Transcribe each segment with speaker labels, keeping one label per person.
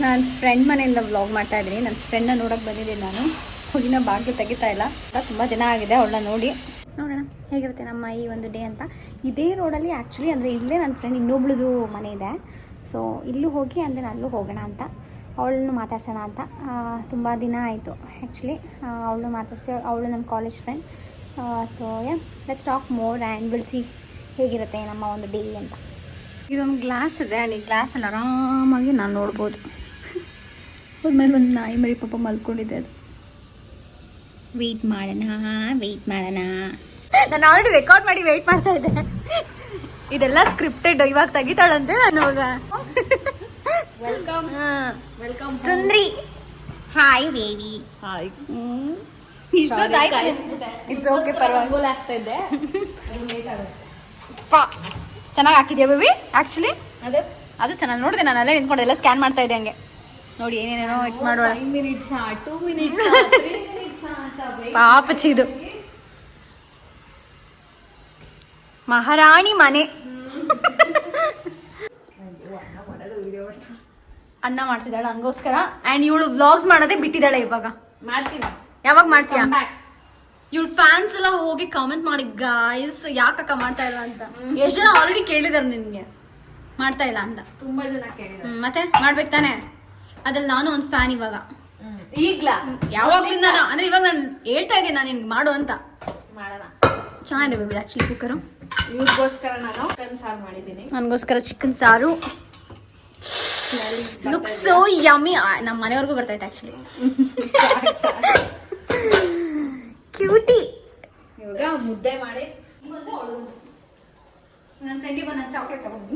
Speaker 1: ನಾನು ಫ್ರೆಂಡ್ ಮನೆಯಿಂದ ವ್ಲಾಗ್ ಮಾಡ್ತಾ ಇದ್ದೀನಿ. ನನ್ನ ಫ್ರೆಂಡ್ನ ನೋಡೋಕೆ ಬಂದಿದ್ದೀನಿ ನಾನು. ಹುಡುಗಿನ ಬಾಗಿಲು ತೆಗಿತಾ ಇಲ್ಲ, ತುಂಬ ದಿನ ಆಗಿದೆ ಅವಳನ್ನ ನೋಡಿ. ನೋಡೋಣ ಹೇಗಿರುತ್ತೆ ನಮ್ಮ ಈ ಒಂದು ಡೇ ಅಂತ. ಇದೇ ರೋಡಲ್ಲಿ ಆ್ಯಕ್ಚುಲಿ ಅಂದರೆ ಇಲ್ಲೇ ನನ್ನ ಫ್ರೆಂಡ್ ಇನ್ನೊಬ್ಳದು ಮನೆ ಇದೆ. ಸೊ ಇಲ್ಲೂ ಹೋಗಿ ಅಂದರೆ ಅಲ್ಲೂ ಹೋಗೋಣ ಅಂತ, ಅವಳನ್ನು ಮಾತಾಡ್ಸೋಣ ಅಂತ. ತುಂಬ ದಿನ ಆಯಿತು ಆ್ಯಕ್ಚುಲಿ ಅವಳು ಮಾತಾಡ್ಸಿ. ಅವಳು ನಮ್ಮ college friend. So let's talk more and will see ಹೇಗಿರುತ್ತೆ ನಮ್ಮ ಒಂದು ಡೇ ಅಂತ. ಇದೊಂದು ಗ್ಲಾಸ್ ಇದೆ ಆ್ಯಂಡ್ ಈ ಗ್ಲಾಸಲ್ಲಿ ಆರಾಮಾಗಿ ನಾನು ನೋಡ್ಬೋದು. ಮೇಲೆ ಒಂದು ನಾಯಿ ಮರಿ ಪಾಪ ಮಲ್ಕೊಂಡಿದೆ. ಅದು ವೆಯ್ಟ್ ಮಾಡೋಣ. ನಾನು ಆಲ್ರೆಡಿ ರೆಕಾರ್ಡ್ ಮಾಡಿ ವೆಯ್ಟ್ ಮಾಡ್ತಾ ಇದ್ದೆ. ಇದೆಲ್ಲ ಸ್ಕ್ರಿಪ್ಟೆಡ್. ಇವಾಗ ತೆಗಿತಾಳಂತೆ ನಾನು ಇವಾಗ.
Speaker 2: Welcome
Speaker 1: Sundri. Hi baby.
Speaker 2: Hi.
Speaker 1: It's okay, ಪರವಾಗಿಲ್ಲ.
Speaker 2: ಆಗ್ತಾ ಇದ್ದೆ,
Speaker 1: ಚೆನ್ನಾಗಿ ಹಾಕಿದ್ಯಾ ಬೇಬಿ. ಆ್ಯಕ್ಚುಲಿ ಅದು ಚೆನ್ನಾಗಿ ನೋಡಿದೆ. ನಾನು ಅಲ್ಲೇ ನಿಂತ್ಕೊಂಡು ಎಲ್ಲ ಸ್ಕ್ಯಾನ್ ಮಾಡ್ತಾ ಇದ್ದೆ ಹಂಗೆ. ನೋಡಿ ಏನೇನೇನೋ ಇಟ್ಟು ಮಾಡೋಣ.
Speaker 2: 5 minutes 2 minutes 3 minutes ಅಂತ
Speaker 1: ಪಾಪಚಿದು ಮಹಾರಾಣಿ ಮನೆ. ಅನ್ನ ಮಾಡ್ತಿದ್ದಾಳೆ ಹಂಗೋಸ್ಕರ. ಆ್ಯಂಡ್ ಇವಳು ವ್ಲಾಗ್ಸ್ ಮಾಡೋದೇ ಬಿಟ್ಟಿದ್ದಾಳೆ ಇವಾಗ.
Speaker 2: ಮಾಡ್ತೀನಿ.
Speaker 1: ಯಾವಾಗ ಮಾಡ್ತೀಯಾ? ಇವ್ಳ ಫ್ಯಾನ್ಸ್ ಎಲ್ಲ ಹೋಗಿ ಕಾಮೆಂಟ್ ಮಾಡಿ ಗಾಯ್ಸ್ ಯಾಕಕ್ಕ ಮಾಡ್ತಾ ಇಲ್ಲ ಅಂತ. ಎಷ್ಟು ಜನ ಆಲ್ರೆಡಿ ಕೇಳಿದಾರೆ ನಿನ್ಗೆ ಮಾಡ್ತಾ ಇಲ್ಲ ಅಂತ.
Speaker 2: ತುಂಬಾ ಜನ ಕೇಳಿದ್ದಾರೆ.
Speaker 1: ಮತ್ತೆ ಮಾಡ್ಬೇಕು ತಾನೆ. ಅದ್ರಲ್ಲಿ ನಾನು ಒಂದು ಫ್ಯಾನ್ ಇವಾಗ.
Speaker 2: ಈಗ್ಲಾ?
Speaker 1: ಯಾವಾಗ್ಲಿಂದ ಅಂದ್ರೆ ಇವಾಗ ನಾನು ಹೇಳ್ತಾ ಇದ್ದೀನಿ ನಾನು ನಿನ್ಗೆ ಮಾಡು ಅಂತ.
Speaker 2: ಮಾಡೋಣ.
Speaker 1: ಚೆನ್ನಾಗಿದೆ ಬೇಬಿ ಆಕ್ಚುಲಿ ಕುಕ್ಕರು.
Speaker 2: ಇವ್ರಿಗೋಸ್ಕರ ನಾನು ಚಿಕನ್ ಸಾರು ಮಾಡಿದ್ದೀನಿ.
Speaker 1: ನನಗೋಸ್ಕರ ಚಿಕನ್ ಸಾರು. Look so yummy. ನಮ್ಮ ಮನೆಯವ್ರಿಗೂ ಬರ್ತೈತೆ ಆಕ್ಚುಲಿ. ಕ್ಯೂಟಿ.
Speaker 2: ಇವಾಗ ಮುದ್ದೆ ಮಾಡಿ
Speaker 1: ನನ್ನ ಫ್ರೆಂಡಿಗೆ ಒಂದು ಚಾಕ್ಲೇಟ್ ತಗೊಂಡು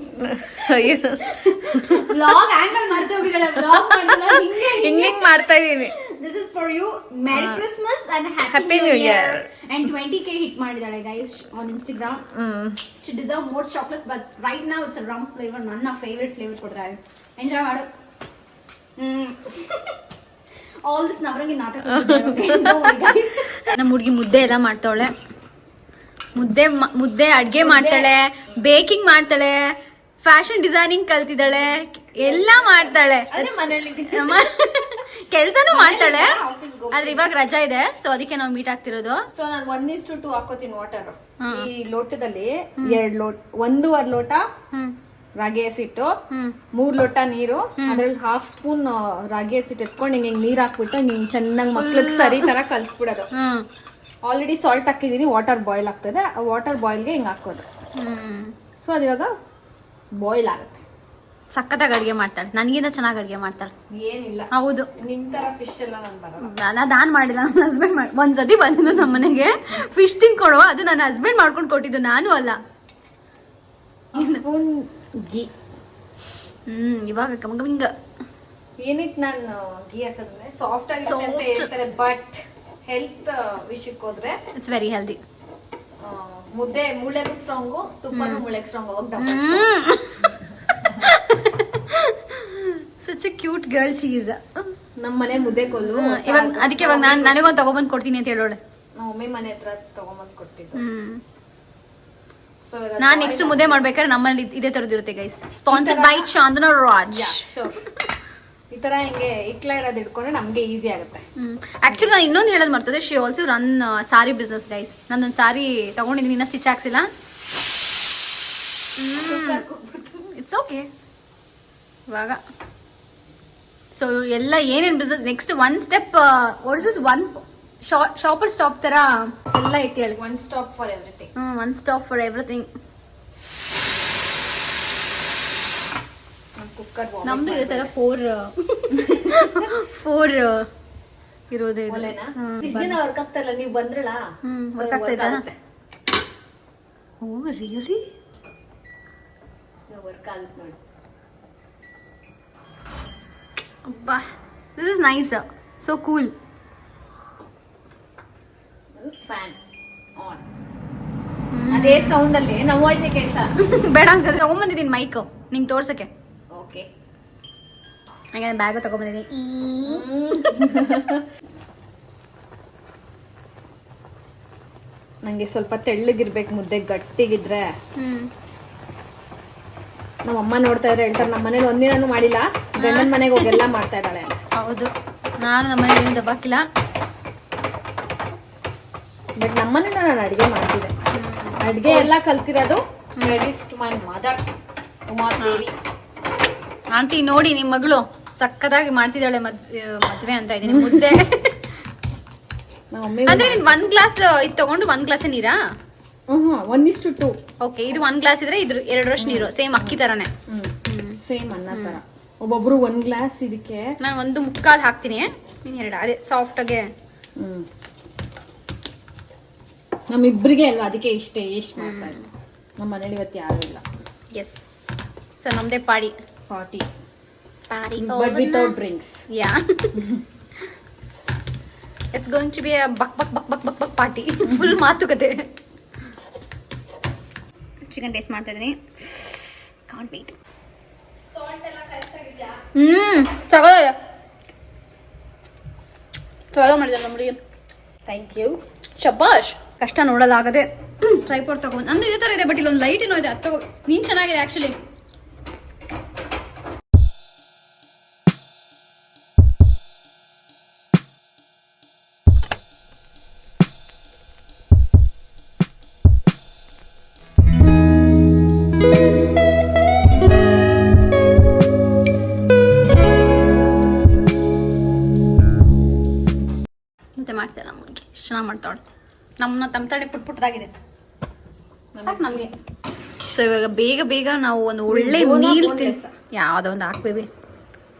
Speaker 1: ವ್ಲಾಗ್ ಆಂಗಲ್ ಮರ್ತೆ ಹೋಗಿದ್ದಾಳೆ. ವ್ಲಾಗ್ ಮಾಡಿಲ್ಲ,
Speaker 2: ಹಿಂಗೆ ಮಾಡ್ತಾ ಇದೀನಿ.
Speaker 1: This is for you. Merry Christmas and
Speaker 2: happy new year.
Speaker 1: And 20K hit ಮಾಡಿದಾಳೆ guys on Instagram. She deserve more chocolates but right now it's a rum flavour. ನನ್ನ favourite flavour ಕೊಡ್ತಾರೆ. Enjoy ಮಾಡು. All this ನವರಂಗಿ ನಾಟಕ. ನಮ್ಮ ಹುಡುಗಿ ಮುದ್ದೆ ಎಲ್ಲ ಮಾಡ್ತಾವಳೆ. ಮುದ್ದೆ ಅಡ್ಗೆ ಮಾಡ್ತಾಳೆ, ಬೇಕಿಂಗ್ ಮಾಡ್ತಾಳೆ, ಫ್ಯಾಷನ್ ಡಿಸೈನಿಂಗ್ ಕಲ್ತಿದ್ದಾಳೆ, ಎಲ್ಲ ಮಾಡ್ತಾಳೆ. ಕೆಲ್ಸನೂ ಮಾಡ್ತಾಳೆ. ಆದ್ರೆ ಇವಾಗ ರಜಾ ಇದೆ, ಸೊ ಅದಕ್ಕೆ ನಾವು ಮೀಟ್ ಆಗ್ತಿರೋದು.
Speaker 2: ಸೊ ನಾನು 1:2 ಹಾಕೋತೀನಿ ವಾಟರ್. ಈ ಲೋಟದಲ್ಲಿ 1.5 ಲೋಟ ರಾಗಿ ಹಸಿಟ್ಟು, 3 ಲೋಟ ನೀರು, ಅದ್ರಲ್ಲಿ 1/2 ಸ್ಪೂನ್ ರಾಗಿ ಹಸಿಟ್ಟು ಎತ್ಕೊಂಡು ಹಿಂಗೆ ನೀರ್ ಹಾಕ್ಬಿಟ್ಟು ನೀನ್ ಚೆನ್ನಾಗಿ ಮಕ್ಳಿಗೆ ಸರಿ ತರ ಕಲ್ಸ್ಬಿಡೋದು. ಆಲ್ರೆಡಿ ಸಾಲ್ಟ್ ಹಾಕಿದೀನಿ. ವಾಟರ್ ಬಾಯ್ಲ್ ಆಗ್ತದೆ. ಆ ವಾಟರ್ ಬಾಯ್ಲ್ಗೆ ಹಿಂಗೆ ಹಾಕೋದು. ಸೊ ಅದಿವಾಗ ಬಾಯ್ಲ್ ಆಗುತ್ತೆ.
Speaker 1: ಸಖತ್ತಾಗಿ ಅಡ್ಗೆ ಮಾಡ್ತಾಳೆ. ನನಗಿಂತ ಚೆನ್ನಾಗಿ ಅಡ್ಗೆ ಮಾಡ್ತಾಳೆ.
Speaker 2: ಏನಿಲ್ಲ,
Speaker 1: ಹೌದು.
Speaker 2: ನಿಮ್ ತರ ಫಿಶ್ ಎಲ್ಲ ನಾನು ಬರಲ್ಲ.
Speaker 1: ನಾನು ಮಾಡಿಲ್ಲ, ನನ್ನ ಹಸ್ಬೆಂಡ್ ಮಾಡಿ. ಒಂದ್ಸತಿ ಬಂದಿದ್ದು ನಮ್ಮ ಮನೆಗೆ ಫಿಶ್ ತಿನ್ಕೊಡು. ಅದು ನನ್ನ ಹಸ್ಬೆಂಡ್ ಮಾಡ್ಕೊಂಡು ಕೊಟ್ಟಿದ್ದು, ನಾನು ಅಲ್ಲ.
Speaker 2: ಸ್ಪೂನ್ ಗೀ.
Speaker 1: ಇವಾಗ ಕಮಂಗ
Speaker 2: ಏನಕ್ಕೆ ನಾನು ಗೀ ಹಾಕಿದ್ರೆ ಸಾಫ್ಟ್ ಆಗಿ ಅಂತ ಹೇಳ್ತಾರೆ. ಬಟ್ ಹೆಲ್ತ್ ವಿಷಯಕ್ಕೆ ಹೋದ್ರೆ
Speaker 1: ಇಟ್ಸ್ ವೆರಿ ಹೆಲ್ದಿ.
Speaker 2: ಮುದ್ದೆ ಮೂಳೆಗೂ ಸ್ಟ್ರಾಂಗು, ತುಪ್ಪನೂ ಮೂಳೆಗೆ strong.
Speaker 1: Such A cute girl she is.
Speaker 2: ನಮ್ಮ ಮನೆ ಮುದ್ದೆ ಕೊಲ್ಲು.
Speaker 1: ಇವಾಗ ಅದಕ್ಕೆ ಇವಾಗ ನಾನು ನನಗೊಂದು ತಗೊಬಂದು ಕೊಡ್ತೀನಿ ಅಂತ ಹೇಳೋಳೆ.
Speaker 2: ಮಮ್ಮಿ ಮನೆ ಹತ್ರ ತಗೊಂಬಂದು ಕೊಟ್ಟಿದ್ದು.
Speaker 1: ನಾನ್ ನೆಕ್ಸ್ಟ್ ಮುದ್ದೆ ಮಾಡ್ಬೇಕಾದ್ರೆ ನಮ್ಮಲ್ಲಿ ಇದೇ ತರದಿರುತ್ತೆ guys. Sponsored by Chandana Raj.
Speaker 2: ಈ ತರ ಹಿಂಗೆ ಇಕ್ಲ ಇರೋದು ಇಟ್ಕೊಂಡ್ರೆ ನಮ್ಗೆ ಈಸಿ ಆಗುತ್ತೆ.
Speaker 1: ಆಕ್ಚುಲಿ ನಾನು ಇನ್ನೊಂದು ಹೇಳೋದು ಮರ್ತದೆ. She also run sari business guys. ನಂದೊಂದು ಸಾರಿ ತಗೊಂಡಿದ್ದೀನಿ, ಇನ್ನ ಸ್ಟಿಚ್ ಹಾಕ್ಸಿಲ್ಲ. It's okay. ಇವಾಗ ಸೊ ಎಲ್ಲ ಏನೇನು business next one step what is this one Shopper Stop ತರ ಎಲ್ಲ ಇಟ್ಟು ಹೇಳಿ.
Speaker 2: One stop for everything.
Speaker 1: One stop for everything. ನಮ್ದು ಇದೇ ತರ 4 ಇರೋದೇ.
Speaker 2: ವರ್ಕ್ ಆಗ್ತಾ ಇಲ್ಲ. ನೀವು ಬಂದ್ರಲ್ಲ,
Speaker 1: ವರ್ಕ್ ಆಗ್ತಾ ಇದೆ. ಓ ರಿಯಲಿ
Speaker 2: ವರ್ಕ್ ಆಗುತ್ತೆ ನೋಡಿ.
Speaker 1: ಅಬ್ಬಾ, this is nice. So cool.
Speaker 2: Fan on. ಅದೇ ಸೌಂಡ್ ಅಲ್ಲಿ ನಾವು ವಾಯ್ಸ್ ಕೇಳ್ಸ.
Speaker 1: ಬೇಡ ಹಂಗಾದ್ರೆ ತಗೊಂಬಂದಿದ್ದೀನಿ ಮೈಕ್ ನಿಂಗೆ ತೋರ್ಸಕ್ಕೆ.
Speaker 2: ಓಕೆ.
Speaker 1: ಹಾಗೆ ಬ್ಯಾಗು ತಗೊಂಬಂದಿದ್ದೀನಿ.
Speaker 2: ನಂಗೆ ಸ್ವಲ್ಪ ತೆಳ್ಳಗಿರ್ಬೇಕು, ಮುದ್ದೆ ಗಟ್ಟಿಗಿದ್ರೆ. ನಮ್ಮ ಅಮ್ಮ ನೋಡ್ತಾ ಇದ್ರೆ ಹೇಳ್ತಾರೆ ನಮ್ಮ ಮನೇಲಿ ಒಂದಿನೂ ಮಾಡಿಲ್ಲ, ಗಂಡನ ಮನೆಗೆ ಹೋಗೆಲ್ಲ ಮಾಡ್ತಾ ಇದ್ದಾಳೆ.
Speaker 1: ಹೌದು, ನಾನು ನಮ್ಮ ಮನೇಲಿ ಏನು ದಬ್ಬಾಕಿಲ್ಲ.
Speaker 2: ಬಟ್ ನಮ್ಮನೇಲಿ ನಾನು ಅಡುಗೆ ಮಾಡ್ತಿದ್ದೆ, ಅಡುಗೆ ಎಲ್ಲ ಕಲ್ತಿರೋದು credits to my mother Umadevi.
Speaker 1: Aunty ನೋಡಿ ನಿಮ್ಮ ಮಗಳು ಸಕ್ಕದಾಗಿ ಮಾಡ್ತಿದ್ದಾಳೆ ಮದ್ವೆ ಅಂತ ಇದೀನಿ ಮುದ್ದೆ. ಅಂದ್ರೆ ನೀನ್ 1 ಗ್ಲಾಸ್ ಇದು ತಗೊಂಡು 1 ಗ್ಲಾಸ್ ನೀರಾ?
Speaker 2: 1:2.
Speaker 1: ಓಕೆ, ಇದು 1 ಗ್ಲಾಸ್ ಇದ್ರೆ ಇದ್ರ 2 ನೀರು, ಸೇಮ್ ಅಕ್ಕಿ ತರಾನೇ,
Speaker 2: ಸೇಮ್ ಅನ್ನ ತರ. ಒಬ್ಬೊಬ್ರು 1 ಗ್ಲಾಸ್ ಇದಕ್ಕೆ
Speaker 1: ನಾನು 1.25 ಹಾಕ್ತೀನಿ, ನೀನ್ 2 ಅದೇ ಸಾಫ್ಟ್ ಆಗಿ.
Speaker 2: ನಮ್ಮಿಬ್ರಿಗೆ ಅಲ್ವಾ, ಅದಕ್ಕೆ ಇಷ್ಟೇ ಎಷ್ಟು ಮಾಡ್ತಾ ಇದ್ವಿ. ನಮ್ಮ ಮನೇಲಿ ಇವತ್ತು ಯಾರು ಇಲ್ಲ.
Speaker 1: ಎಸ್, ಸೊ ನಮ್ದೇ party
Speaker 2: but without drinks.
Speaker 1: Yeah. It's going to be a buck party. Full ಮಾತುಕತೆ. ಚಿಕನ್ ಟೇಸ್ಟ್ ಮಾಡ್ತಾ ಇದೀನಿ. Can't wait.
Speaker 2: ಸಾಲ್ಟ್ ಎಲ್ಲ ಕರೆಕ್ಟ್ ಆಗಿದ್ಯಾ?
Speaker 1: ಚಲೋ ಮಾಡಿದೆ ನಮ್ಮಡಿ.
Speaker 2: Thank you.
Speaker 1: ಶಬಾಷ್. ಕಷ್ಟ ನೋಡಲಾಗದೆ ಟ್ರೈಪಾಡ್ ತಗೊಂಡು ನಂದು ಇದೇ ತರ ಇದೆ, ಬಟ್ ಇಲ್ಲೊಂದು ಲೈಟ್ ಏನೋ ಇದೆ, ಅದು ತಗೋ. ನೀನ್ ಚೆನ್ನಾಗಿದೆ ಆಕ್ಚುಲಿ. ಮಾಡ್ತೇವೆ ನಮಗೆ ಚೆನ್ನಾಗಿ ಮಾಡ್ತಾಳೆ. ನಮ್ಮನ್ನ ತಮ್ಮತಾಳೆ ಪುಟ್ಟದಾಗಿದೆ ಸಾಕು ನಮಗೆ. ಸೊ ಇವಾಗ ಬೇಗ ನಾವು ಒಂದು ಒಳ್ಳೆ ಮೀಲ್ ಯಾವುದೋ ಒಂದು ಹಾಕ್ಬೇವಿ.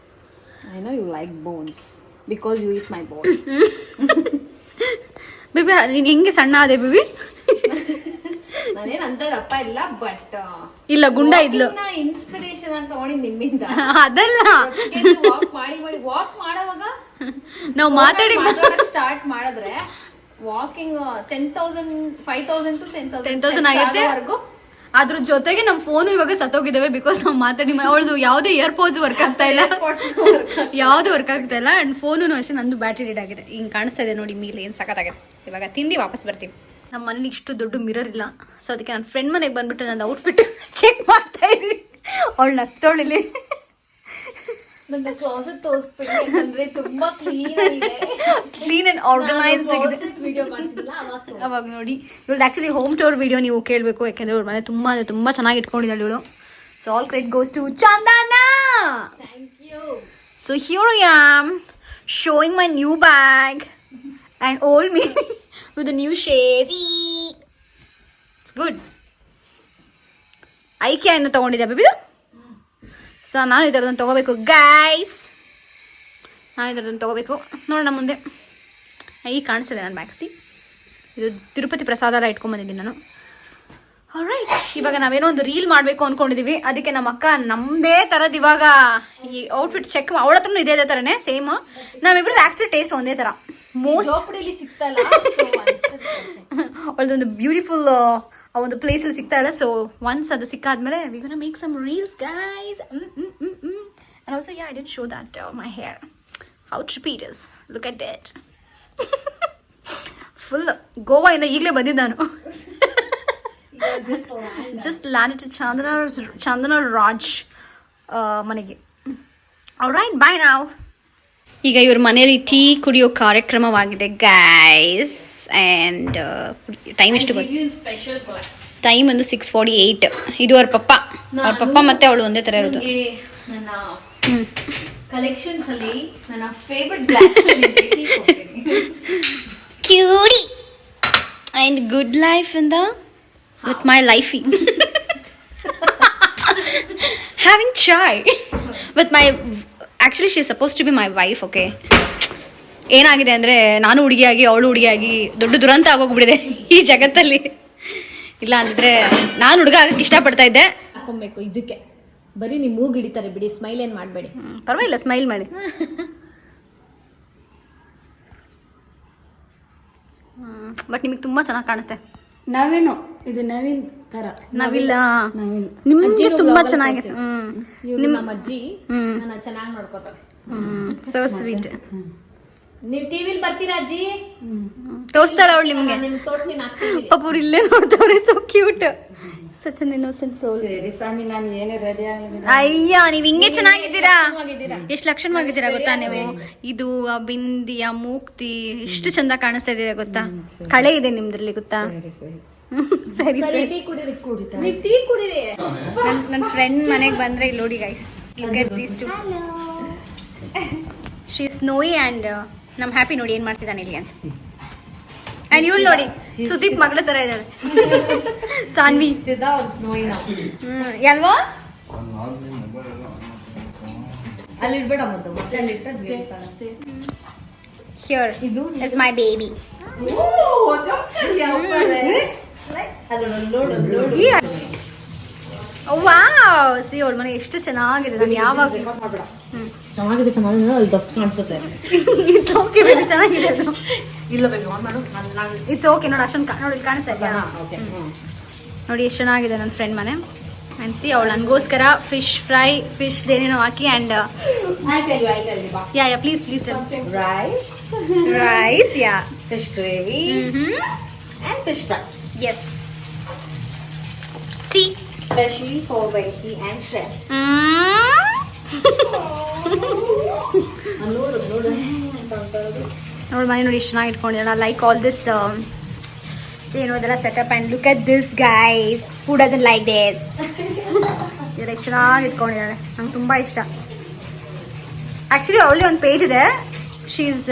Speaker 2: I know you like bones because you eat my bones.
Speaker 1: Baby ನೀನು ಹೆಂಗೆ ಸಣ್ಣ ಆದೆ ಬೇಬಿ?
Speaker 2: ನಾನೇನು ಅಂತ ದಪ್ಪ ಇಲ್ಲ, ಬಟ್
Speaker 1: ಇಲ್ಲ ಗುಂಡ ಇದ್ಲು.
Speaker 2: ಇನ್ಸ್ಪಿರೇಷನ್ ಅಂತ ತಗೊಂಡಿದ್ದು ನಿಮ್ಮಿಂದ.
Speaker 1: ಅದಲ್ಲ,
Speaker 2: ವಾಕ್ ಮಾಡೋವಾಗ
Speaker 1: ನಾವು ಮಾತಾಡಿ
Speaker 2: ಸ್ಟಾರ್ಟ್ ಮಾಡಿದ್ರೆ ವಾಕಿಂಗ್ 10,000 5,000 to
Speaker 1: 10,000 ಆಗುತ್ತೆ. ಅದ್ರ ಜೊತೆಗೆ ನಮ್ಮ ಫೋನು ಇವಾಗ ಸತ್ತೋಗಿದ್ದಾವೆ, ಬಿಕಾಸ್ ನಾವು ಮಾತಾಡಿ ಅವಳದು ಯಾವುದೇ ಇಯರ್ಪೋಡ್ಸ್ ವರ್ಕ್ ಆಗ್ತಾ ಇಲ್ಲ, ಯಾವ್ದು ವರ್ಕ್ ಆಗ್ತಾ ಇಲ್ಲ. ಅಂಡ್ ಫೋನು ಅಷ್ಟೇ, ನಂದು ಬ್ಯಾಟ್ರಿ ಡೆಡ್ ಆಗಿದೆ. ಹಿಂಗೆ ಕಾಣಿಸ್ತಾ ಇದೆ ನೋಡಿ ಮೀಲ್ ಏನು ಸಖತ್ತಾಗಿದೆ. ಇವಾಗ ತಿಂದು ವಾಪಸ್ ಬರ್ತೀವಿ. ನಮ್ಮ ಮನೇಲಿ ಇಷ್ಟು ದೊಡ್ಡ ಮಿರರ್ ಇಲ್ಲ, ಸೊ ಅದಕ್ಕೆ ನನ್ನ ಫ್ರೆಂಡ್ ಮನೆಗೆ ಬಂದ್ಬಿಟ್ಟು ನನ್ನ ಔಟ್ಫಿಟ್ ಚೆಕ್ ಮಾಡ್ತಾ ಇದ್ದೀನಿ. ಅವಳು ನಗ್ತೋಳಿಲಿ.
Speaker 2: ನನ್ನ ಕ್ಲಾಸೆಟ್ ತೋರಿಸ್ಬಿಡಿ, ಯಾಕಂದ್ರೆ ತುಂಬಾ ಕ್ಲೀನ್ ಆಗಿದೆ,
Speaker 1: ಕ್ಲೀನ್ ಅಂಡ್ ಆರ್ಗನೈಸ್ಡ್ ಆಗಿದೆ.
Speaker 2: ವಿಡಿಯೋ ಮಾಡ್ತಿಲ್ಲ
Speaker 1: ಅವಾಗ ನೋಡಿ ಇವಳು ಆಕ್ಚುಲಿ ಹೋಮ್ ಟೂರ್ ವಿಡಿಯೋ ನೀವು ಕೇಳಬೇಕು, ಯಾಕೆಂದ್ರೆ ಇವಳ ಮನೆ ತುಂಬಾ ಚೆನ್ನಾಗಿ ಇಟ್ಕೊಂಡಿದ್ದಾಳೆ ಇವಳು. So all credit goes to Chandana.
Speaker 2: Thank you.
Speaker 1: So here I am showing my new bag and old me with the new shades. It's good. IKEA ಇಂದ ತಗೊಂಡಿದ್ದೆ ಬೇಬಿ. ಸೊ ನಾನು ಇದರದನ್ನು ತಗೋಬೇಕು ಗೈಸ್, ನಾನು ಇದರದನ್ನು ತಗೋಬೇಕು. ನೋಡೋಣ ಮುಂದೆ. ಈಗ ಕಾಣಿಸ್ತಿದೆ ನನ್ನ ಬ್ಯಾಗ್ಸಿ. ಇದು ತಿರುಪತಿ ಪ್ರಸಾದ ಎಲ್ಲ ಇಟ್ಕೊಂಡ್ಬಂದಿದ್ದೀನಿ ನಾನು. ಆಲ್ರೈಟ್, ಇವಾಗ ನಾವೇನೋ ಒಂದು ರೀಲ್ ಮಾಡಬೇಕು ಅಂದ್ಕೊಂಡಿದ್ದೀವಿ. ಅದಕ್ಕೆ ನಮ್ಮ ಅಕ್ಕ ನಮ್ಮದೇ ಥರದ್ದು ಇವಾಗ ಈ ಔಟ್ಫಿಟ್ ಚೆಕ್, ಅವಳ ಹತ್ರನೂ ಇದೇ ಥರನೇ ಸೇಮ್. ನಾವಿಬ್ರದ್ದು ಆಕ್ಚುಲಿ ಟೇಸ್ಟ್ ಒಂದೇ ಥರ. ಅವಳದೊಂದು ಬ್ಯೂಟಿಫುಲ್ ಒಂದು ಪ್ಲೇಸಲ್ಲಿ ಸಿಗ್ತಾ ಇಲ್ಲ. ಸೊ ಒನ್ಸ್ ಅದು ಸಿಕ್ಕಾದ್ಮೇಲೆ we gonna make some reels guys. And also yeah, I didn't show that my hair, how trippy it is. Look at that. Full Goa ಇಂದ ಈಗಲೇ ಬಂದಿದ್ದು ನಾನು. ಜಸ್ಟ್ ಲ್ಯಾಂಡ್ ಟು ಚಂದನ ರಾಜ್ ಮನೆಗೆ. ಆಲ್ರೈಟ್, ಬಾಯ್ ನಾವ್. ಈಗ ಇವ್ರ ಮನೆಯಲ್ಲಿ ಟೀ ಕುಡಿಯೋ ಕಾರ್ಯಕ್ರಮವಾಗಿದೆ ಗೈಸ್. ಆ್ಯಂಡ್ ಟೈಮ್ ಎಷ್ಟು ಗೊತ್ತು? ಟೈಮ್ ಒಂದು 6:48. ಇದು ಅವ್ರ ಪಪ್ಪ ಮತ್ತೆ ಅವಳು ಒಂದೇ ಥರ ಇರೋದು.
Speaker 2: ನನ್ನ ಕಲೆಕ್ಷನ್ಸ್ ಅಲ್ಲಿ ನನ್ನ favourite glass
Speaker 1: Curie and good life in the with my lifey. Having chai with my, actually she is supposed to be my wife, okay. ಏನಾಗಿದೆ ಅಂದರೆ ನಾನು ಹುಡುಗಿಯಾಗಿ ಅವಳು ಹುಡುಗಿಯಾಗಿ ದೊಡ್ಡ ದುರಂತ ಆಗೋಗ್ಬಿಟ್ಟಿದೆ ಈ ಜಗತ್ತಲ್ಲಿ. ಇಲ್ಲ ಅಂದರೆ ನಾನು ಹುಡುಗ ಆಗಕ್ಕೆ ಇಷ್ಟಪಡ್ತಾ ಇದ್ದೆ.
Speaker 2: ಹಾಕೊಬೇಕು ಇದಕ್ಕೆ, ಬರೀ ನೀವು ಮೂಗು ಹಿಡಿತಾರೆ ಬಿಡಿ, ಸ್ಮೈಲ್ ಏನು ಮಾಡಬೇಡಿ.
Speaker 1: ಪರವಾಗಿಲ್ಲ, ಸ್ಮೈಲ್ ಮಾಡಿ. ಬಟ್ ನಿಮಗೆ ತುಂಬ ಚೆನ್ನಾಗಿ ಕಾಣುತ್ತೆ.
Speaker 2: ನಾವೇನು ಇದು ನವೀನ್ ತರ
Speaker 1: ನಾವಿಲ್ಲ, ನಿಮ್ಗೆ ತುಂಬಾ ಚೆನ್ನಾಗಿದೆ.
Speaker 2: ನಮ್ಮ ಅಜ್ಜಿ ನನ್ನ ಚೆನ್ನಾಗಿ ನೋಡ್ಕೋತಾರೆ.
Speaker 1: So sweet.
Speaker 2: ನೀವು ಟಿವಿಲಿ ಬರ್ತೀರಾ ಅಜ್ಜಿ?
Speaker 1: ತೋರಿಸ್ತಾಳ ಅವಳು ನಿಮ್ಗೆ.
Speaker 2: ನಿಮ್ಗೆ ತೋರಿಸ್ತೀನಿ ಹಾಕ್ತೀನಿ.
Speaker 1: ಒಬ್ಬರು ಇಲ್ಲೇ ನೋಡ್ತಾವ್ರೆ, so cute, such an innocent soul.
Speaker 3: ಸರಿ ಸ್ವಾಮಿ, ನಾನು ಏನೇ ರೆಡಿ ಆಗಿದ್ದೀನಿ.
Speaker 1: ಅಯ್ಯ, ನೀವ್ ಹಿಂಗೆ ಚೆನ್ನಾಗಿದ್ದೀರಾ,
Speaker 2: ಚೆನ್ನಾಗಿದ್ದೀರಾ?
Speaker 1: ಎಷ್ಟು ಲಕ್ಷಣವಾಗಿದ್ದೀರಾ ಗೊತ್ತಾ ನೀವು. ಇದು ಆ ಬಿಂದಿ, ಆ ಮೂಕ್ತಿ ಎಷ್ಟು ಚಂದ ಕಾಣಿಸ್ತಾ ಇದೀರಾ ಗೊತ್ತಾ. ಕಳೆ ಇದೆ ನಿಮ್ದ್ರಲ್ಲಿ ಗೊತ್ತಾ.
Speaker 3: ಸರಿ
Speaker 1: ಸರಿ
Speaker 2: ಟೀ ಕುಡೀರಿ.
Speaker 3: ಕುಡಿತಾ
Speaker 2: ನೀವು ಟೀ ಕುಡೀರಿ.
Speaker 1: ನನ್ನ ಫ್ರೆಂಡ್ ಮನೆಗೆ ಬಂದ್ರೆ ಇಲ್ಲಿ ನೋಡಿ guys, look at these two. She is Snowy and ನಮ್ಮ ಹ್ಯಾಪಿ ನೋಡಿ ಏನು ಮಾಡ್ತಿದ್ದಾನೆ ಇಲ್ಲಿ ಅಂತ. ಆ್ಯಂಡ್ ಇವಳು ನೋಡಿ ಸುದೀಪ್ ಮಗಳ ಥರ ಇದ್ದಾಳೆ, ಸಾನ್ವಿ.
Speaker 2: ಸ್ನೋಯಿನ
Speaker 1: ಅಲ್ವಾ.
Speaker 2: ಅಲ್ಲಿ ಇಡ್ಬೇಡ, ಮತ್ತೆ ಅಲ್ಲಿ ಇಟ್ಟರೆ
Speaker 1: here is my baby. Wow, C ಅವಳ ಮನೆ ಎಷ್ಟು ಚೆನ್ನಾಗಿದೆ. ನಾನು ಯಾವಾಗ
Speaker 2: ಚೆನ್ನಾಗಿದೆ ಅಲ್ಲಿ ಬಸ್ ಕಾಣಿಸುತ್ತೆ.
Speaker 1: ಇಟ್ಸ್ ಓಕೆ ಬೇಬಿ, ಚೆನ್ನಾಗಿದೆ ಅದು.
Speaker 2: ಇಲ್ಲ ಬೇಬಿ, ಆನ್ ಮಾಡು.
Speaker 1: ಇಟ್ಸ್ ಓಕೆ ನೋಡಿ, ಅಷ್ಟೊಂದು ನೋಡಿ ಇಲ್ಲಿ ಕಾಣಿಸ್ತಾ ಇದೆಯಾ. ನೋಡಿ ಎಷ್ಟು ಚೆನ್ನಾಗಿದೆ ನನ್ನ ಫ್ರೆಂಡ್ ಮನೆ. ಆ್ಯಂಡ್ ಸಿ ಅವಳು ನನಗೋಸ್ಕರ ಫಿಶ್ ಫ್ರೈ, ಫಿಶ್ ಏನೇನೋ ಹಾಕಿ and ya please rice ya
Speaker 2: fish gravy and fish fry.
Speaker 1: ಎಸ್ ಸಿ
Speaker 2: Especially for Venki and Shreya. ನೋಡು
Speaker 1: ನೋಡಿ ಮನೆ ನೋಡಿ ಎಷ್ಟು ಚೆನ್ನಾಗಿ ಇಟ್ಕೊಂಡಿದ್ದಾಳೆ. ಲೈಕ್ ಆಲ್ ದಿಸ್ ಏನು ಅದೆಲ್ಲ setup and look at this guys, who doesn't like this. ಇದೆಲ್ಲ ಎಷ್ಟು ಚೆನ್ನಾಗಿ ಇಟ್ಕೊಂಡಿದ್ದಾಳೆ, ನಂಗೆ ತುಂಬ ಇಷ್ಟ. ಆ್ಯಕ್ಚುಲಿ ಅವಳೇ ಒಂದು ಪೇಜ್ ಇದೆ, she is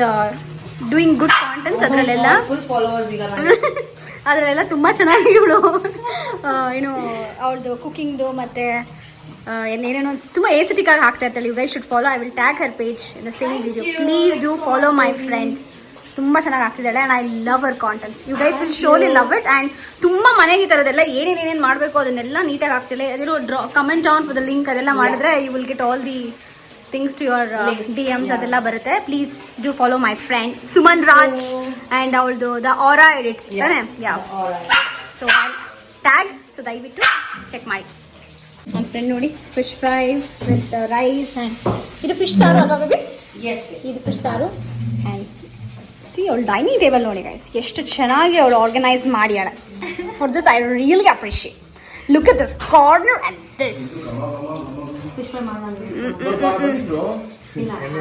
Speaker 1: doing good contents. ಅದರಲ್ಲೆಲ್ಲ
Speaker 2: ಫುಲ್ ಫಾಲೋವರ್ಸ್ ಈಗ
Speaker 1: ಅದರಲ್ಲೆಲ್ಲ ತುಂಬ ಚೆನ್ನಾಗಿ ಇವಳು ಏನು ಅವಳದು ಕುಕಿಂಗ್ದು ಮತ್ತು ಏನೇನೋ ತುಂಬ ಏಸೆಟಿಕ್ ಆಗಿ ಹಾಕ್ತಾ ಇರ್ತಾಳೆ. You guys should follow. I will tag her page in the same video. Please do follow my friend. ತುಂಬ ಚೆನ್ನಾಗಿ ಆಗ್ತಿದ್ದಾಳೆ and I love our contents. You guys will surely love it. And ತುಂಬ ಮನೆಗೆ ಈ ಥರದ್ದೆಲ್ಲ ಏನೇನೇನು ಮಾಡಬೇಕು ಅದನ್ನೆಲ್ಲ ನೀಟಾಗಿ ಆಗ್ತಿಲ್ಲ. ಅದೇನೋ comment down for the link ಅದೆಲ್ಲ ಮಾಡಿದ್ರೆ you will get all the things to your DMs ಅದೆಲ್ಲ ಬರುತ್ತೆ. Please do follow my friend Suman Raj and ಅವಳದು ದ ಆರಾ ಎಡಿಟ್ ತಾನೆ. ಯಾ, ಸೊ ಟ್ಯಾಗ್, ಸೊ ದಯವಿಟ್ಟು ಚೆಕ್ ಮಾಡಿ. ನನ್ನ ಫ್ರೆಂಡ್ ನೋಡಿ fish fry with rice and ಇದು ಫಿಶ್ ಸಾರು ಅಲ್ವಾ ಬೇಬಿ.
Speaker 2: ಎಸ್,
Speaker 1: ಇದು ಫಿಶ್ ಸಾರು. ಆ್ಯಂಡ್ ಸಿ ಅವಳು ಡೈನಿಂಗ್ ಟೇಬಲ್ ನೋಡಿ ಗೈಸ್ ಎಷ್ಟು ಚೆನ್ನಾಗಿ ಅವಳು organise Madyale. For this I really appreciate. Look at this corner and this.
Speaker 2: Fish fry ಮಾಡೋಣ.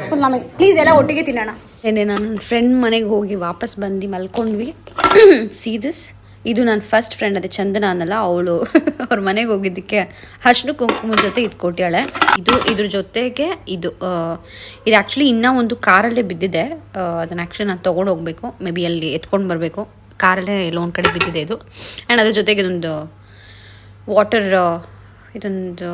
Speaker 1: ಫುಲ್ ನಮಗೆ ಪ್ಲೀಸ್ ಎಲ್ಲ ಒಟ್ಟಿಗೆ ತಿನ್ನೋಣ. ಏನೇ ನಾನು ನನ್ನ ಫ್ರೆಂಡ್ ಮನೆಗೆ ಹೋಗಿ ವಾಪಸ್ ಬಂದು ಮಲ್ಕೊಂಡ್ವಿ. ಸಿ ದಿಸ್, ಇದು ನನ್ನ ಫಸ್ಟ್ ಫ್ರೆಂಡ್, ಅದೇ ಚಂದನ ಅನ್ನಲ್ಲ ಅವಳು. ಅವ್ರ ಮನೆಗೆ ಹೋಗಿದ್ದಕ್ಕೆ ಅರ್ಶಿನ ಕುಂಕುಮದ ಜೊತೆ ಇದು ಕೊಟ್ಟಾಳೆ. ಇದ್ರ ಜೊತೆಗೆ ಇದು ಆ್ಯಕ್ಚುಲಿ ಇನ್ನೂ ಒಂದು ಕಾರಲ್ಲೇ ಬಿದ್ದಿದೆ. ಅದನ್ನು ಆ್ಯಕ್ಚುಲಿ ನಾನು ತೊಗೊಂಡು ಹೋಗಬೇಕು, ಮೇ ಬಿ ಅಲ್ಲಿ ಎತ್ಕೊಂಡು ಬರಬೇಕು. ಕಾರಲ್ಲೇ ಎಲ್ಲೋ ಒಂದು ಕಡೆ ಬಿದ್ದಿದೆ ಇದು. ಆ್ಯಂಡ್ ಅದ್ರ ಜೊತೆಗೆ ಇದೊಂದು ವಾಟರ್, ಇದೊಂದು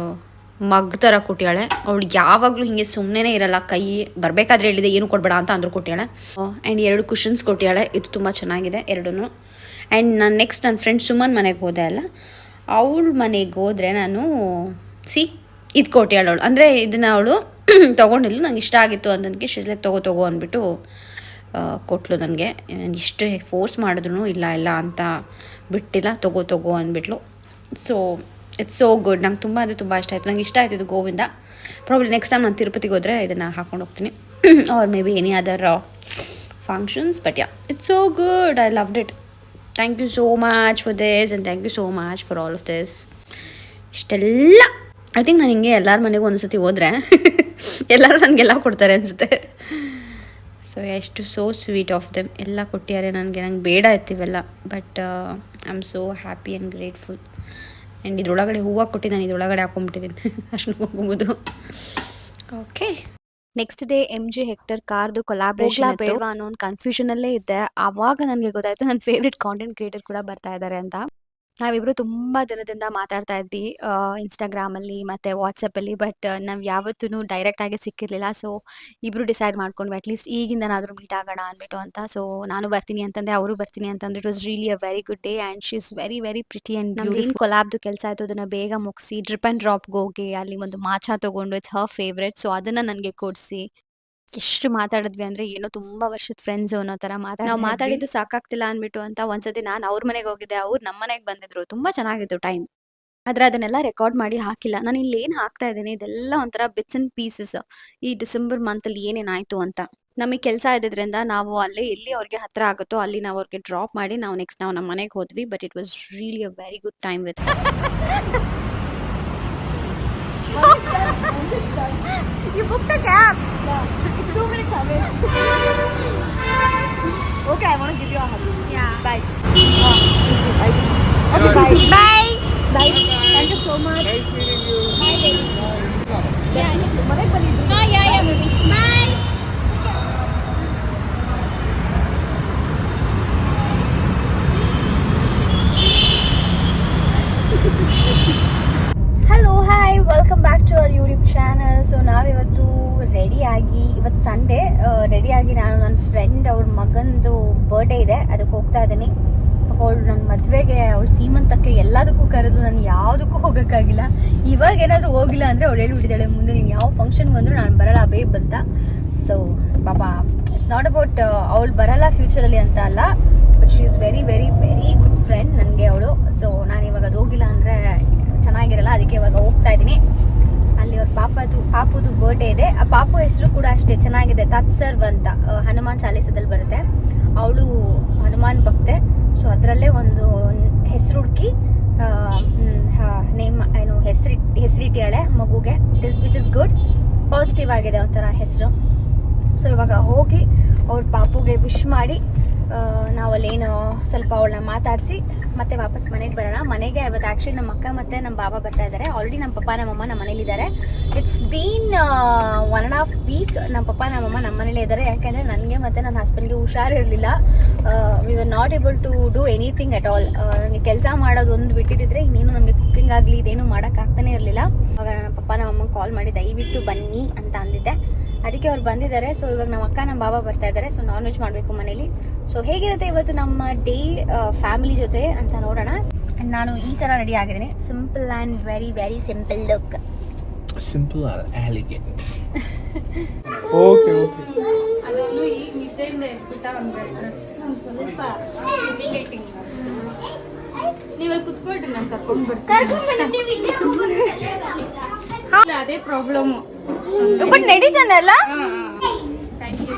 Speaker 1: ಮಗ್ ಥರ ಕೊಟ್ಟಾಳೆ. ಅವಳು ಯಾವಾಗಲೂ ಹಿಂಗೆ ಸುಮ್ಮನೆ ಇರಲ್ಲ, ಕೈ ಬರಬೇಕಾದ್ರೆ ಹೇಳಿದೆ ಏನು ಕೊಡಬೇಡ ಅಂತ ಅಂದರೂ ಕೊಟ್ಟಾಳೆ. And 2 cushions ಕೊಟ್ಟಾಳೆ. ಇದು ತುಂಬ ಚೆನ್ನಾಗಿದೆ ಎರಡೂ. ಆ್ಯಂಡ್ ನಾನು ನೆಕ್ಸ್ಟ್ ನನ್ನ ಫ್ರೆಂಡ್ ಸುಮನ್ ಮನೆಗೆ ಹೋದೆ ಅಲ್ಲ, ಅವಳ ಮನೆಗೆ ಹೋದರೆ ನಾನು ಇದು ಕೊಟ್ಟಾಳೆ ಅವಳು. ಅಂದರೆ ಇದನ್ನು ಅವಳು ತೊಗೊಂಡಿಲ್ಲ, ನಂಗೆ ಇಷ್ಟ ಆಗಿತ್ತು ಅಂತಂದಕ್ಕೆ ಶಿಸ್ಲೆ ತಗೋ ಅಂದ್ಬಿಟ್ಟು ಕೊಟ್ಟಳು ನನಗೆ. ಇಷ್ಟು ಫೋರ್ಸ್ ಮಾಡಿದ್ರು ಇಲ್ಲ ಅಂತ ಬಿಟ್ಟಿಲ್ಲ, ತಗೋ ಅಂದ್ಬಿಟ್ಲು. So it's so good. ನಂಗೆ ತುಂಬ ತುಂಬ ಇಷ್ಟ ಆಯಿತು. ನಂಗೆ ಇಷ್ಟ ಆಯ್ತು ಇದು ಗೋವಿಂದ. ಪ್ರಾಬ್ಲಿ ನೆಕ್ಸ್ಟ್ ಟೈಮ್ ನಾನು ತಿರುಪತಿಗೆ ಹೋದರೆ ಇದನ್ನು ಹಾಕೊಂಡು ಹೋಗ್ತೀನಿ, or maybe any other functions. But yeah, it's so good. I loved it. Thank you so much for this and thank you so much for all of this. ಇಷ್ಟೆಲ್ಲ I think ನಾನು ಹಿಂಗೆ ಎಲ್ಲರ ಮನೆಗೂ ಒಂದು ಸತಿ ಹೋದರೆ ಎಲ್ಲರೂ ನನಗೆಲ್ಲ ಕೊಡ್ತಾರೆ ಅನಿಸುತ್ತೆ. ಸೊ ಎಷ್ಟು ಸೋ ಸ್ವೀಟ್ ಆಫ್ ದೆಮ್. ಎಲ್ಲ ಕೊಟ್ಟಿದ್ದಾರೆ ನಂಗೆ ಬೇಡ ಇರ್ತೀವೆಲ್ಲ. But I am so happy and grateful. And ಇದ್ರೊಳಗಡೆ ಹೂವು ಕೊಟ್ಟು ನಾನು ಇದ್ರೊಳಗಡೆ ಹಾಕೊಂಡ್ಬಿಟ್ಟಿದ್ದೀನಿ ಅಷ್ಟು ಹೋಗ್ಬೋದು. Okay, next day MJ Hector ಕಾರ್ದು ಕೊಲಾಬ್ರೇಷನ್ ಬೇಡವಾ ಅನ್ನೋ ಒಂದು ಕನ್ಫ್ಯೂಷನಲ್ಲೇ ಇದ್ದೆ. ಆವಾಗ ನನಗೆ ಗೊತ್ತಾಯಿತು ನನ್ನ ಫೇವ್ರೆಟ್ ಕಾಂಟೆಂಟ್ ಕ್ರಿಯೇಟರ್ ಕೂಡ ಬರ್ತಾ ಇದ್ದಾರೆ ಅಂತ. ನಾವಿಬ್ಬರು ತುಂಬ ದಿನದಿಂದ ಮಾತಾಡ್ತಾ ಇದ್ವಿ ಇನ್ಸ್ಟಾಗ್ರಾಮಲ್ಲಿ ಮತ್ತು ವಾಟ್ಸಪ್ಪಲ್ಲಿ. ಬಟ್ ನಾವು ಯಾವತ್ತೂ ಡೈರೆಕ್ಟಾಗಿ ಸಿಕ್ಕಿರಲಿಲ್ಲ. ಸೊ ಇಬ್ಬರು ಡಿಸೈಡ್ ಮಾಡ್ಕೊಂಡ್ವಿ ಅಟ್ಲೀಸ್ಟ್ ಈಗಿಂದನಾದರೂ ಮೀಟ್ ಆಗೋಣ ಅಂದ್ಬಿಟ್ಟು ಅಂತ. ಸೊ ನಾನು ಬರ್ತೀನಿ ಅಂತಂದೆ, ಅವರು ಬರ್ತೀನಿ ಅಂತಂದ್ರೆ it was really a very good day. And she is very very pretty and beautiful. ಏನು ಕೊಲಾಬ್ದು ಕೆಲಸ ಆಯಿತು ಅದನ್ನು ಬೇಗ ಮುಗಿಸಿ ಡ್ರಿಪ್ ಆ್ಯಂಡ್ ಡ್ರಾಪ್ಗೆ ಹೋಗಿ ಅಲ್ಲಿ ಒಂದು ಮಾಚಾ ತೊಗೊಂಡು ಇಟ್ಸ್ ಹರ್ ಫೇವ್ರೆಟ್. ಸೊ ಅದನ್ನು ನನಗೆ ಕೊಡಿಸಿ ಎಷ್ಟು ಮಾತಾಡಿದ್ವಿ ಅಂದರೆ ಏನೋ ತುಂಬ ವರ್ಷದ ಫ್ರೆಂಡ್ಸ್ ಅನ್ನೋ ಥರ ನಾವು ಮಾತಾಡಿದ್ದು ಸಾಕಾಗ್ತಿಲ್ಲ ಅಂದ್ಬಿಟ್ಟು ಅಂತ ಒಂದ್ಸತಿ ನಾನು ಅವ್ರ ಮನೆಗೆ ಹೋಗಿದ್ದೆ, ಅವ್ರು ನಮ್ಮ ಮನೆಗೆ ಬಂದಿದ್ರು. ತುಂಬ ಚೆನ್ನಾಗಿತ್ತು ಟೈಮ್. ಆದರೆ ಅದನ್ನೆಲ್ಲ ರೆಕಾರ್ಡ್ ಮಾಡಿ ಹಾಕಿಲ್ಲ. ನಾನು ಇಲ್ಲಿ ಏನು ಹಾಕ್ತಾ ಇದ್ದೀನಿ ಇದೆಲ್ಲ ಒಂಥರ ಬಿಟ್ಸ್ ಆ್ಯಂಡ್ ಪೀಸಸ್ ಈ ಡಿಸೆಂಬರ್ ಮಂತಲ್ಲಿ ಏನೇನಾಯಿತು ಅಂತ. ನಮಗೆ ಕೆಲಸ ಇದ್ದಿದ್ರಿಂದ ನಾವು ಅಲ್ಲಿ ಎಲ್ಲಿ ಅವ್ರಿಗೆ ಹತ್ರ ಆಗುತ್ತೋ ಅಲ್ಲಿ ನಾವು ಅವ್ರಿಗೆ ಡ್ರಾಪ್ ಮಾಡಿ ನಾವು ನೆಕ್ಸ್ಟ್ ನಾವು ನಮ್ಮ ಮನೆಗೆ ಹೋದ್ವಿ. But it was really a very good time with
Speaker 2: You booked a cab. It's 2 minutes away. Okay, I want to give you a hug.
Speaker 1: Yeah.
Speaker 2: Bye. Easy. Bye. Okay, bye. Bye. Bye. Thank you so much.
Speaker 4: Nice meeting you.
Speaker 1: Bye baby.
Speaker 2: ಮನೆಗೆ ಬಂದಿದ್ದು.
Speaker 1: Yeah baby. Bye. Hello hi welcome back to our YouTube channel. So ನಾವಿವತ್ತು ರೆಡಿಯಾಗಿ, ಇವತ್ತು Sunday, ರೆಡಿಯಾಗಿ ನಾನು ನನ್ನ friend ಅವ್ರ ಮಗಂದು ಬರ್ಡೇ ಇದೆ, ಅದಕ್ಕೆ ಹೋಗ್ತಾ ಇದ್ದೀನಿ. ಅವಳು ನನ್ನ ಮದುವೆಗೆ, ಅವಳು ಸೀಮಂತಕ್ಕೆ, ಎಲ್ಲದಕ್ಕೂ ಕರೆದು ನಾನು ಯಾವುದಕ್ಕೂ ಹೋಗೋಕ್ಕಾಗಿಲ್ಲ. ಇವಾಗ ಏನಾದರೂ ಹೋಗಿಲ್ಲ ಅಂದರೆ ಅವಳು ಹೇಳ್ಬಿಟ್ಟಿದ್ದಾಳೆ, ಮುಂದೆ ನೀನು ಯಾವ ಫಂಕ್ಷನ್ ಬಂದರೂ ನಾನು ಬರಲ್ಲ ಬೇಬ್ ಅಂತ. ಸೊ ಪಾಪಾ, ಇಟ್ಸ್ ನಾಟ್ ಅಬೌಟ್ ಅವಳು ಬರಲ್ಲ ಫ್ಯೂಚರಲ್ಲಿ ಅಂತ ಅಲ್ಲ, but she is very very very good friend ನನಗೆ ಅವಳು. ಸೊ ನಾನು ಇವಾಗ ಅದು ಹೋಗಿಲ್ಲ ಅಂದರೆ ಚೆನ್ನಾಗಿರಲ್ಲ, ಅದಕ್ಕೆ ಇವಾಗ ಹೋಗ್ತಾ ಇದ್ದೀನಿ. ಅಲ್ಲಿ ಅವ್ರ ಪಾಪುದು ಬರ್ಡೇ ಇದೆ. ಆ ಪಾಪು ಹೆಸರು ಕೂಡ ಅಷ್ಟೇ ಚೆನ್ನಾಗಿದೆ, ತತ್ಸರ್ವ್ ಅಂತ, ಹನುಮಾನ್ ಚಾಲೀಸದಲ್ಲಿ ಬರುತ್ತೆ. ಅವಳು ಹನುಮಾನ್ ಭಕ್ತೆ. ಸೊ ಅದರಲ್ಲೇ ಒಂದು ಹೆಸರು ಹುಡುಕಿ ನೇಮ್ ಏನು ಹೆಸರಿಟ್ಟಿಯಾಳೆ ಮಗುಗೆ, ವಿಚ್ ಇಸ್ ಗುಡ್, ಪಾಸಿಟಿವ್ ಆಗಿದೆ ಒಂಥರ ಹೆಸರು. ಸೊ ಇವಾಗ ಹೋಗಿ ಅವ್ರ ಪಾಪುಗೆ ವಿಶ್ ಮಾಡಿ ನಾವಲ್ಲೇನು ಸ್ವಲ್ಪ ಅವಳನ್ನ ಮಾತಾಡಿಸಿ ಮತ್ತೆ ವಾಪಸ್ ಮನೆಗೆ ಬರೋಣ. ಮನೆಗೆ ಇವತ್ತು ಆ್ಯಕ್ಚುಲಿ ನಮ್ಮ ಅಕ್ಕ ಮತ್ತು ನಮ್ಮ ಬಾಬಾ ಬರ್ತಾ ಇದ್ದಾರೆ. ಆಲ್ರೆಡಿ ನಮ್ಮ ಪಪ್ಪ ನಮ್ಮಮ್ಮ ನಮ್ಮ ಮನೇಲಿದ್ದಾರೆ. ಇಟ್ಸ್ ಬೀನ್ 1.5 ವೀಕ್ ನಮ್ಮ ಪಪ್ಪ ನಮ್ಮಮ್ಮ ನಮ್ಮ ಮನೇಲೇ ಇದ್ದಾರೆ. ಯಾಕೆಂದರೆ ನನಗೆ ಮತ್ತು ನನ್ನ ಹಸ್ಬೆಂಡ್ಗೆ ಹುಷಾರಿರಲಿಲ್ಲ. We are not able to do anything at all. ನನಗೆ ಕೆಲಸ ಮಾಡೋದು ಒಂದು ಬಿಟ್ಟಿದ್ದರೆ ಇನ್ನೇನು ನಮಗೆ ಕುಕ್ಕಿಂಗ್ ಆಗಲಿ ಇದೇನು ಮಾಡೋಕ್ಕಾಗ್ತಾನೆ ಇರಲಿಲ್ಲ. ಆವಾಗ ನನ್ನ ಪಪ್ಪ ನಮ್ಮಮ್ಮ ಕಾಲ್ ಮಾಡಿ ದಯವಿಟ್ಟು ಬನ್ನಿ ಅಂತ ಅಂದಿದ್ದೆ, ಅದಕ್ಕೆ ಅವ್ರು ಬಂದಿದ್ದಾರೆ. ಸೊ ಇವಾಗ ನಮ್ಮ ಅಕ್ಕ ನಮ್ಮ ಬಾಬಾ ಬರ್ತಾ ಇದ್ದಾರೆ. ಸೊ ನಾನ್ ವೆಜ್ ಮಾಡಬೇಕು ಮನೇಲಿ. ಸೊ ಹೇಗಿರುತ್ತೆ ಇವತ್ತು ನಮ್ಮ ಡೇ ಫ್ಯಾಮಿಲಿ ಜೊತೆ ಅಂತ ನೋಡೋಣ. ನಾನು ಈ ಥರ ರೆಡಿ ಆಗಿದ್ದೀನಿ, simple and very very simple look.
Speaker 4: Simple and elegant. Okay.
Speaker 2: ಅದೊಂದು ಈಗ ನಿದ್ದೆಯಿಂದ ಎದ್ಬಿಟ್ಟ ಒಂದು ಡ್ರೆಸ್ ಒಂದು ಸ್ವಲ್ಪ ಇರಿಟೇಟಿಂಗ್. ನೀವಲ್ಲಿ ಕುತ್ಕೊಳ್ರಿ, ನಾನು ಕರ್ಕೊಂಡು ಬರ್ತೀನಿ. ಅದೇ ಪ್ರಾಬ್ಲಮ್.
Speaker 1: ಬಟ್ ನಡೀತಾನಲ್ಲ.
Speaker 2: Thank you.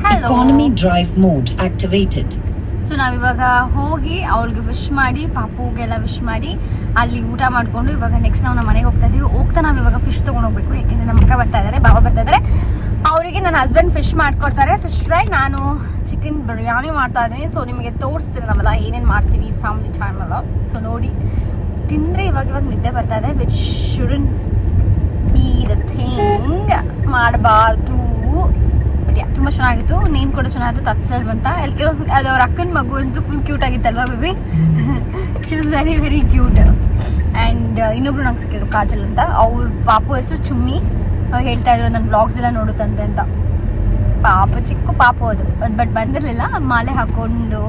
Speaker 1: Hello.
Speaker 5: Economy drive mode activated.
Speaker 1: So ನಾವಿವಾಗ ಹೋಗಿ ಅವ್ಳಿಗೆ ವಿಶ್ ಮಾಡಿ, ಪಾಪುಗೆಲ್ಲ ವಿಶ್ ಮಾಡಿ ಅಲ್ಲಿ ಊಟ ಮಾಡಿಕೊಂಡು ಇವಾಗ ನೆಕ್ಸ್ಟ್ ನಾವು ನಮ್ಮ ಮನೆಗೆ ಹೋಗ್ತಾ ಇದ್ದೀವಿ. ಹೋಗ್ತಾ ನಾವು ಇವಾಗ ಫಿಶ್ ತೊಗೊಂಡು ಹೋಗ್ಬೇಕು, ಯಾಕೆಂದರೆ ನಮ್ಮ ಅಕ್ಕ ಬರ್ತಾ ಇದ್ದಾರೆ, ಬಾಬಾ ಬರ್ತಾ ಇದ್ದಾರೆ. ಅವರಿಗೆ ನನ್ನ ಹಸ್ಬೆಂಡ್ ಫಿಶ್ ಮಾಡ್ಕೊಡ್ತಾರೆ, ಫಿಶ್ ಫ್ರೈ. ನಾನು ಚಿಕನ್ ಬಿರಿಯಾನಿ ಮಾಡ್ತಾ ಇದ್ದೀನಿ. ಸೊ ನಿಮಗೆ ತೋರಿಸ್ತೀನಿ ನಾವೆಲ್ಲ ಏನೇನು ಮಾಡ್ತೀವಿ ಫ್ಯಾಮಿಲಿ ಟೈಮ್ ಎಲ್ಲ. ಸೊ ನೋಡಿ, ತಿಂದರೆ ಇವಾಗ ನಿದ್ದೆ ಬರ್ತಾ ಇದೆ, which shouldn't be the thing, ಮಾಡಬಾರ್ದು. ಬಟ್ ಯಾ, ತುಂಬ ಚೆನ್ನಾಗಿತ್ತು. ನೇಮ್ ಕೂಡ ಚೆನ್ನಾಗಿತ್ತು, ತತ್ಸರ್ವ್ ಅಂತ. ಅದು ಅವ್ರ ಅಕ್ಕನ ಮಗು ಅಂತೂ ಫುಲ್ ಕ್ಯೂಟ್ ಆಗಿತ್ತಲ್ವಾ baby? She was very very cute. And ಇನ್ನೊಬ್ರು ನಂಗೆ ಸಿಕ್ಕಿದ್ರು, ಕಾಜಲ್ ಅಂತ. ಅವ್ರ ಪಾಪು ಹೆಸರು ಚುಮ್ಮಿ. ಹೇಳ್ತಾ ಇದ್ರು ನನ್ನ ಬ್ಲಾಗ್ಸ್ ಎಲ್ಲ ನೋಡುತ್ತಂತೆ ಅಂತ. ಚಿಕ್ಕ ಪಾಪು ಅದು, ಬಟ್ ಬಂದಿರಲಿಲ್ಲ. ಮಾಲೆ ಹಾಕ್ಕೊಂಡು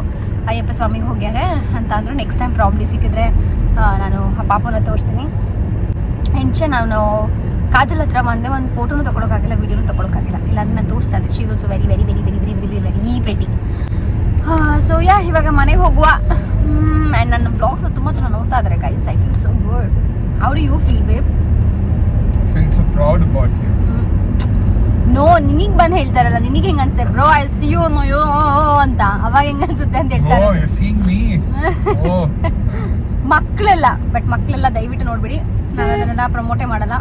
Speaker 1: ಅಯ್ಯಪ್ಪ ಸ್ವಾಮಿಗೆ ಹೋಗ್ಯಾರೆ ಅಂತ ಅಂದರು. ನೆಕ್ಸ್ಟ್ ಟೈಮ್ ಪ್ರಾಬ್ಲಿ ಸಿಕ್ಕಿದ್ರೆ ನಾನು ಆ ಪಾಪುನ ತೋರಿಸ್ತೀನಿ. ಹೆಂಚೆ ನಾನು ಕಾಜಲ್ ಹತ್ರ ಬಂದೆ, ಒಂದು ಫೋಟೋನು ತೊಗೊಳಕ್ಕಾಗಿಲ್ಲ, ವೀಡಿಯೋನು ತೊಗೊಳಕ್ಕಾಗಿಲ್ಲ. ಇಲ್ಲ ಅದನ್ನ ತೋರಿಸ್ತಾ ಇದ್ದೆ. She also very very very very very very very pretty. So ಇವಾಗ ಮನೆಗೆ ಹೋಗುವ. ಆ್ಯಂಡ್ ನನ್ನ ಬ್ಲಾಗ್ಸ್ ತುಂಬ ಜನ ನೋಡ್ತಾ ಇದ್ದಾರೆ guys. I feel so good. How do you feel babe?
Speaker 4: Feel so proud about you.
Speaker 1: No, ನಿನಗೆ ಬಂದು ಹೇಳ್ತಾರಲ್ಲ, ನಿನಗೆ ಹೆಂಗೆ ಅನ್ಸುತ್ತೆ bro? I see you know yo ಅಂತ, ಅವಾಗ ಹೆಂಗೆ ಅನ್ಸುತ್ತೆ ಅಂತ ಹೇಳ್ತಾರೆ.
Speaker 4: Oh, you're seeing me. Oh.
Speaker 1: ಮಕ್ಕಳೆಲ್ಲ, ಬಟ್ ಮಕ್ಕಳೆಲ್ಲ ದಯವಿಟ್ಟು ನೋಡ್ಬಿಡಿ, ನಾನು ಅದನ್ನೆಲ್ಲ ಪ್ರಮೋಟೇ ಮಾಡಲ್ಲ.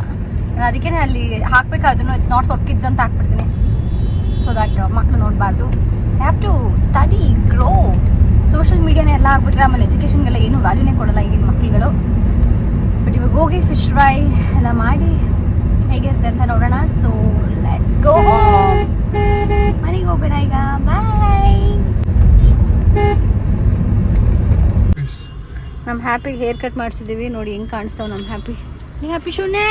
Speaker 1: ನಾನು ಅದಕ್ಕೆ ಅಲ್ಲಿ ಹಾಕ್ಬೇಕಾದ್ರೂ ಇಟ್ಸ್ ನಾಟ್ ಫಾರ್ ಕಿಡ್ಸ್ ಅಂತ ಹಾಕ್ಬಿಡ್ತೀನಿ. ಸೊ ದಟ್ ಮಕ್ಕಳು ನೋಡಬಾರ್ದು. I have to study, grow. Social ಮೀಡಿಯಾನೇ ಎಲ್ಲ ಆಗ್ಬಿಟ್ರೆ ಆಮೇಲೆ ಎಜುಕೇಷನ್ಗೆಲ್ಲ ಏನು ವ್ಯಾಲ್ಯೂನೇ ಕೊಡಲ್ಲ ಈಗಿನ ಮಕ್ಕಳುಗಳು. ಬಟ್ ಇವಾಗ ಹೋಗಿ ಫಿಶ್ ಫ್ರೈ ಎಲ್ಲ ಮಾಡಿ ಹೇಗಿರುತ್ತೆ ಅಂತ ನೋಡೋಣ. So let's go home. ಮನೆಗೆ ಹೋಗೋಣ ಈಗ. ಬಾಯ್. ನಮ್ಮ ಹ್ಯಾಪಿಗೆ ಹೇರ್ ಕಟ್ ಮಾಡಿಸಿದ್ದೀವಿ. ನೋಡಿ ಹೆಂಗೆ ಕಾಣಿಸ್ತಾವೆ ನಮ್ಮ ಹ್ಯಾಪಿ. ನೀ ಹ್ಯಾಪಿ ಶೂನ್ಯ?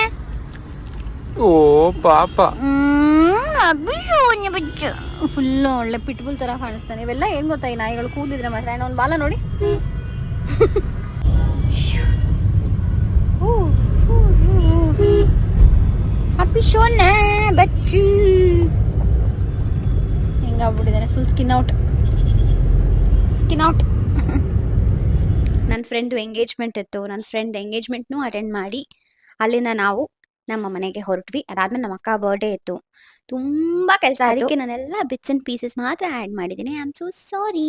Speaker 4: Oh, Papa.
Speaker 1: ಹ್ಯಾಪಿ ಶೂನ್ಯ ಬಚ್ಚ. ಫುಲ್ಲು ಒಳ್ಳೆ ಪಿಟ್ಬುಲ್ ಥರ ಕಾಣಿಸ್ತಾನೆ. ಇವೆಲ್ಲ ಏನು ಗೊತ್ತಾ, ಈ ನಾಯಿಗಳು ಕೂದಿದ್ರೆ ಮಾತ್ರ. ಏನೋ ಒಂದು ಬಾಲ ನೋಡಿ. ಹ್ಯಾಪಿ ಶೂನ್ಯ ಬಚ್ಚು. ಹಿಂಗಾಗ್ಬಿಟ್ಟಿದ್ದಾನೆ full skin out. ನನ್ನ ಫ್ರೆಂಡು ಎಂಗೇಜ್ಮೆಂಟ್ ಇತ್ತು. ನನ್ನ ಫ್ರೆಂಡ್ ಎಂಗೇಜ್ಮೆಂಟ್ನೂ ಅಟೆಂಡ್ ಮಾಡಿ ಅಲ್ಲಿಂದ ನಾವು ನಮ್ಮ ಮನೆಗೆ ಹೊರಟ್ವಿ. ಅದಾದ್ಮೇಲೆ ನಮ್ಮ ಅಕ್ಕ ಬರ್ಡೇ ಇತ್ತು. ತುಂಬ ಕೆಲಸ, ಅದಕ್ಕೆ ನಾನೆಲ್ಲ ಬಿಟ್ಸ್ ಆ್ಯಂಡ್ ಪೀಸಸ್ ಮಾತ್ರ ಆ್ಯಡ್ ಮಾಡಿದ್ದೀನಿ. I am so sorry.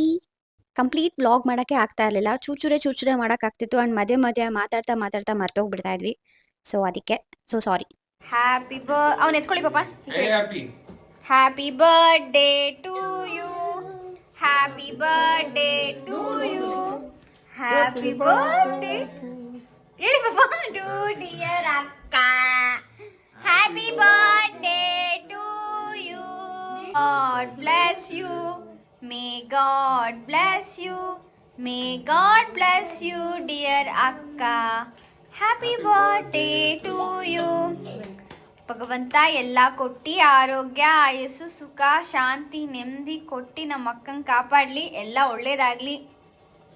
Speaker 1: Complete vlog ಮಾಡೋಕ್ಕೆ ಆಗ್ತಾ ಇರಲಿಲ್ಲ, ಚೂಚೂರೆ ಮಾಡೋಕ್ಕಾಗ್ತಿತ್ತು. ಆ್ಯಂಡ್ ಮಧ್ಯೆ ಮಾತಾಡ್ತಾ ಮರ್ತೋಗ್ಬಿಡ್ತಾ ಇದ್ವಿ. ಸೊ ಅದಕ್ಕೆ ಸೊ ಸಾರಿ. ಹ್ಯಾಪಿ ಅವ್ನು ಎತ್ಕೊಳ್ಳಿ ಪಾಪ.
Speaker 4: Hey, happy.
Speaker 1: Happy birthday to you, happy birthday to you, happy birthday ಹೇಳಿ ಪಾಪ ಟು ಡಿಯರ್ ಅಕ್ಕ. Happy birthday to you, God bless you, may God bless you, may God bless you dear ಅಕ್ಕ. Happy birthday to you. ಭಗವಂತ ಎಲ್ಲ ಕೊಟ್ಟು ಆರೋಗ್ಯ, ಆಯಸ್ಸು, ಸುಖ, ಶಾಂತಿ, ನೆಮ್ಮದಿ ಕೊಟ್ಟು ನಮ್ಮ ಅಕ್ಕಂಗೆ ಕಾಪಾಡಲಿ. ಎಲ್ಲ ಒಳ್ಳೇದಾಗ್ಲಿ.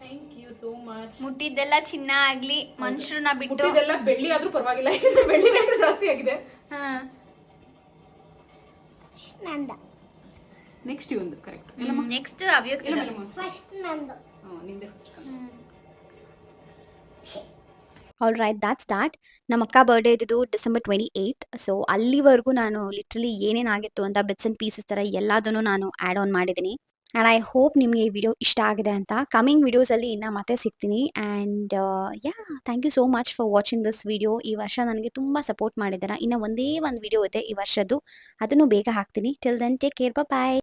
Speaker 2: Thank you so much.
Speaker 1: ಮುಟ್ಟಿದ್ದೆಲ್ಲ ಚಿನ್ನ ಆಗ್ಲಿ, ಮನುಷ್ಯರನ್ನ ಬಿಟ್ಟು.
Speaker 2: ಇದೆಲ್ಲ ಬೆಳ್ಳಿ ಆದ್ರೂ ಪರವಾಗಿಲ್ಲ, ಯಾಕಂದ್ರೆ ಬೆಳ್ಳಿ ರೇಟ್ ಜಾಸ್ತಿ ಆಗಿದೆ. ನೆಕ್ಸ್ಟ್ ಇವಂದು ಕರೆಕ್ಟ್.
Speaker 1: ನೆಕ್ಸ್ಟ್ ಅಭಿಯುಕ್ತ.
Speaker 2: ನಿಂದೆ ಫಸ್ಟ್.
Speaker 1: ಆಲ್ ರೈಟ್, ದಾಟ್. ನಮ್ಮ ಅಕ್ಕ ಬರ್ಡೇ ಇದ್ದಿದ್ದು ಡಿಸೆಂಬರ್ 28. ಸೊ ಅಲ್ಲಿವರೆಗೂ ನಾನು ಲಿಟ್ರಲಿ ಏನೇನಾಗಿತ್ತು ಅಂತ ಬಿಟ್ಸ್ ಆ್ಯಂಡ್ ಪೀಸಸ್ ಥರ ಎಲ್ಲದನ್ನು ನಾನು ಆ್ಯಡ್ ಆನ್ ಮಾಡಿದ್ದೀನಿ. ಆ್ಯಂಡ್ ಐ ಹೋಪ್ ನಿಮಗೆ ಈ ವಿಡಿಯೋ ಇಷ್ಟ ಆಗಿದೆ ಅಂತ. ಕಮಿಂಗ್ ವಿಡಿಯೋಸಲ್ಲಿ ಇನ್ನು ಮತ್ತೆ ಸಿಗ್ತೀನಿ. And thank you so much for watching this video. ಈ ವರ್ಷ ನನಗೆ ತುಂಬ ಸಪೋರ್ಟ್ ಮಾಡಿದ್ದೀರಾ. ಇನ್ನು ಒಂದೇ ಒಂದು ವಿಡಿಯೋ ಇದೆ ಈ ವರ್ಷದ್ದು, ಅದನ್ನು ಬೇಗ ಹಾಕ್ತೀನಿ. ಟಿಲ್ ದೆನ್ ಟೇಕ್ ಕೇರ್, ಬಾಯ್.